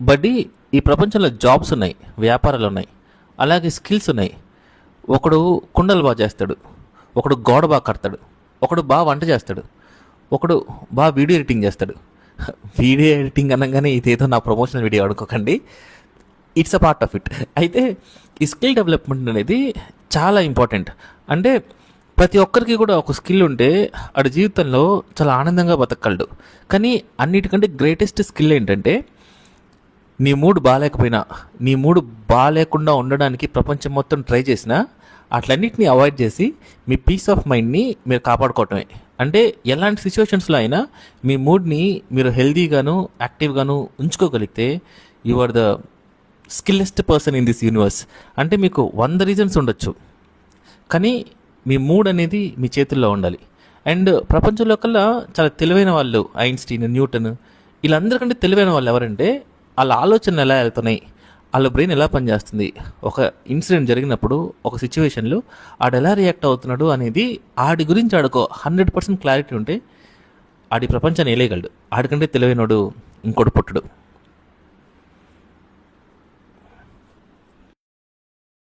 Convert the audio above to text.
బడ్డీ, ఈ ప్రపంచంలో జాబ్స్ ఉన్నాయి, వ్యాపారాలు ఉన్నాయి, అలాగే స్కిల్స్ ఉన్నాయి. ఒకడు కుండలు బాగా చేస్తాడు, ఒకడు గోడ బాగా కడతాడు, ఒకడు బాగా వంట చేస్తాడు, ఒకడు బాగా వీడియో ఎడిటింగ్ చేస్తాడు. వీడియో ఎడిటింగ్ అనగానే ఇదేదో నా ప్రమోషనల్ వీడియో అనుకోకండి, it's a part of it. అయితే ఈ స్కిల్ డెవలప్మెంట్ అనేది చాలా ఇంపార్టెంట్. అంటే ప్రతి ఒక్కరికి కూడా ఒక స్కిల్ ఉంటే ఆడి జీవితంలో చాలా ఆనందంగా బతకగలడు. కానీ అన్నిటికంటే గ్రేటెస్ట్ స్కిల్ ఏంటంటే, నీ మూడ్ బాగాలేకపోయినా, నీ మూడ్ బాగాలేకుండా ఉండడానికి ప్రపంచం మొత్తం ట్రై చేసినా అట్లన్నిటిని అవాయిడ్ చేసి మీ పీస్ ఆఫ్ మైండ్ని మీరు కాపాడుకోవటమే. అంటే ఎలాంటి సిచ్యువేషన్స్లో అయినా మీ మూడ్ని మీరు హెల్దీగాను యాక్టివ్గాను ఉంచుకోగలిగితే you are the skillest person in this universe. అంటే మీకు 100 రీజన్స్ ఉండొచ్చు, కానీ మీ మూడ్ అనేది మీ చేతుల్లో ఉండాలి. అండ్ ప్రపంచంలో కల్లా చాలా తెలివైన వాళ్ళు, ఐన్స్టీన్, న్యూటన్, వీళ్ళందరికంటే తెలివైన వాళ్ళు ఎవరంటే వాళ్ళ ఆలోచనలు ఎలా వెళ్తున్నాయి, వాళ్ళ బ్రెయిన్ ఎలా పనిచేస్తుంది, ఒక ఇన్సిడెంట్ జరిగినప్పుడు ఒక సిచ్యువేషన్లో ఆడు ఎలా రియాక్ట్ అవుతున్నాడు అనేది ఆడి గురించి ఆడుకో 100% క్లారిటీ ఉంటే ఆడి ప్రపంచాన్ని వేయగలడు. ఆడికంటే తెలివైనడు ఇంకోటి పుట్టడు.